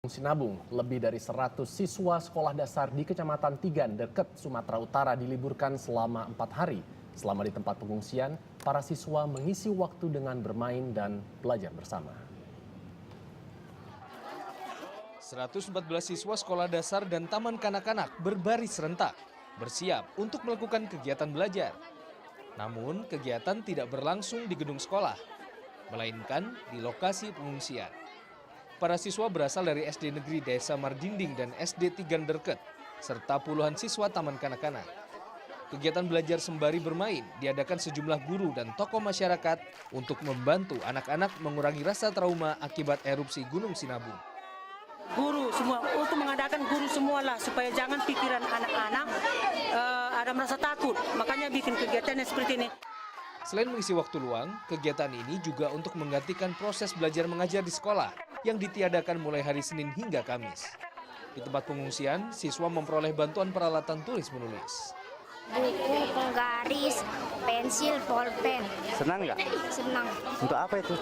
Sinabung, lebih dari 100 siswa sekolah dasar di Kecamatan Tigan, Derket, Sumatera Utara diliburkan selama 4 hari. Selama di tempat pengungsian, para siswa mengisi waktu dengan bermain dan belajar bersama. 114 siswa sekolah dasar dan taman kanak-kanak berbaris serentak, bersiap untuk melakukan kegiatan belajar. Namun, kegiatan tidak berlangsung di gedung sekolah, melainkan di lokasi pengungsian. Para siswa berasal dari SD Negeri Desa Mardinding dan SD Tigan Derket, serta puluhan siswa taman kanak-kanak. Kegiatan belajar sembari bermain diadakan sejumlah guru dan tokoh masyarakat untuk membantu anak-anak mengurangi rasa trauma akibat erupsi Gunung Sinabung. Guru semua, untuk mengadakan guru semualah supaya jangan pikiran anak-anak ada merasa takut, makanya bikin kegiatan seperti ini. Selain mengisi waktu luang, kegiatan ini juga untuk menggantikan proses belajar mengajar di sekolah yang ditiadakan mulai hari Senin hingga Kamis. Di tempat pengungsian, siswa memperoleh bantuan peralatan tulis menulis. Buku, penggaris, pensil, bolpen. Senang nggak? Senang. Untuk apa itu?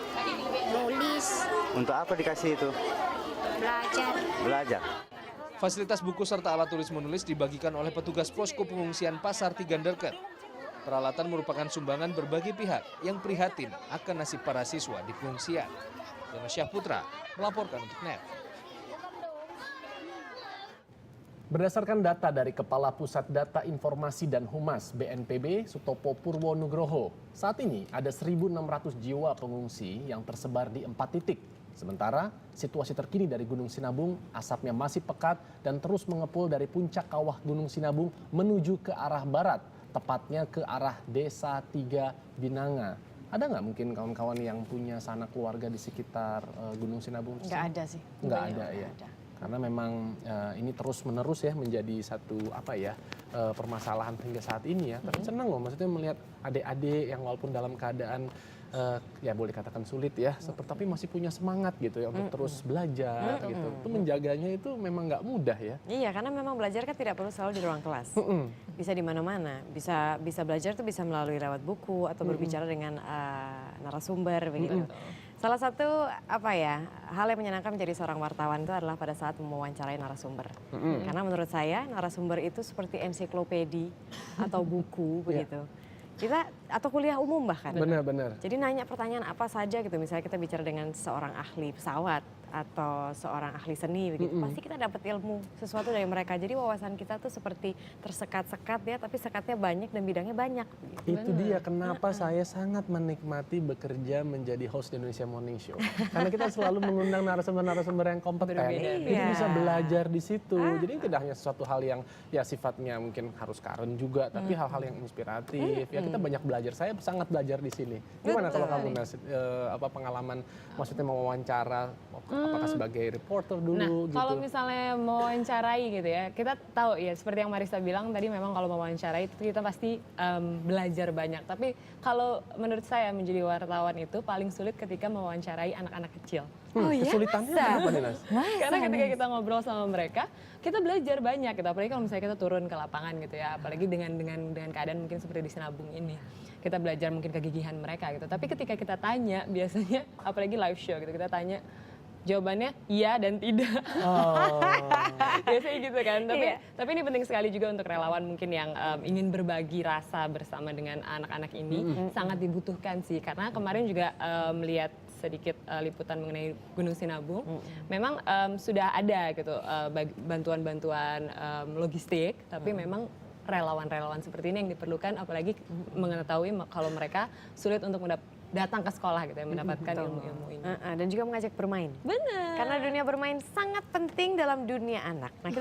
Nulis, Untuk apa dikasih itu? belajar. Belajar. Fasilitas buku serta alat tulis menulis dibagikan oleh petugas posko pengungsian Pasar Tigan Derket. Peralatan merupakan sumbangan berbagai pihak yang prihatin akan nasib para siswa di pengungsian. Yono Syahputra melaporkan untuk NET. Berdasarkan data dari Kepala Pusat Data Informasi dan Humas BNPB, Sutopo Purwonugroho, saat ini ada 1.600 jiwa pengungsi yang tersebar di 4 titik. Sementara situasi terkini dari Gunung Sinabung, asapnya masih pekat dan terus mengepul dari puncak kawah Gunung Sinabung menuju ke arah barat, tepatnya ke arah Desa Tiga Binanga. Ada nggak mungkin kawan-kawan yang punya sanak keluarga di sekitar Gunung Sinabung? Nggak ada sih. Nggak ada ya. Karena memang ini terus-menerus ya menjadi satu permasalahan hingga saat ini ya. Tapi senang loh, maksudnya melihat adik-adik yang walaupun dalam keadaan ya boleh katakan sulit ya, tapi masih punya semangat gitu ya untuk terus belajar gitu. Itu menjaganya itu memang nggak mudah ya. Iya, karena memang belajar kan tidak perlu selalu di ruang kelas. Bisa di mana-mana. Bisa belajar tuh bisa melalui lewat buku atau berbicara dengan narasumber begitu. Salah satu hal yang menyenangkan menjadi seorang wartawan itu adalah pada saat mewawancarai narasumber. Karena menurut saya narasumber itu seperti ensiklopedi atau buku begitu. Kita atau kuliah umum bahkan. Benar-benar. Jadi nanya pertanyaan apa saja gitu, misalnya kita bicara dengan seorang ahli pesawat atau seorang ahli seni begitu, pasti kita dapat ilmu sesuatu dari mereka. Jadi wawasan kita tuh seperti tersekat-sekat ya, tapi sekatnya banyak dan bidangnya banyak. Itu dia kenapa saya sangat menikmati bekerja menjadi host di Indonesia Morning Show. Karena kita selalu mengundang narasumber-narasumber yang kompeten. Jadi bisa belajar di situ. Jadi tidak hanya sesuatu hal yang ya sifatnya mungkin harus current juga, tapi hal-hal yang inspiratif. Ya kita banyak belajar. Saya sangat belajar di sini. Gimana kalau kamu pengalaman maksudnya mewawancara apakah sebagai reporter dulu gitu? Kalau misalnya mewawancarai gitu ya, kita tahu ya seperti yang Marissa bilang tadi, memang kalau mewawancarai itu kita pasti belajar banyak. Tapi kalau menurut saya menjadi wartawan itu paling sulit ketika mewawancarai anak-anak kecil. Kesulitannya apa nih, Nas? Karena ketika kita ngobrol sama mereka, kita belajar banyak gitu. Apalagi kalau misalnya kita turun ke lapangan gitu ya, apalagi dengan keadaan mungkin seperti di Sinabung ini. Kita belajar mungkin kegigihan mereka gitu. Tapi ketika kita tanya biasanya, apalagi live show gitu, kita tanya jawabannya iya dan tidak. Biasanya gitu kan. Tapi ini penting sekali juga untuk relawan mungkin yang ingin berbagi rasa bersama dengan anak-anak ini. Sangat dibutuhkan sih. Karena kemarin juga melihat sedikit liputan mengenai Gunung Sinabung. Memang sudah ada gitu bantuan-bantuan logistik. Tapi memang relawan-relawan seperti ini yang diperlukan, apalagi mengetahui kalau mereka sulit untuk datang ke sekolah gitu ya, mendapatkan ilmu-ilmu ini. Dan juga mengajak bermain. Benar. Karena dunia bermain sangat penting dalam dunia anak. Nah, kita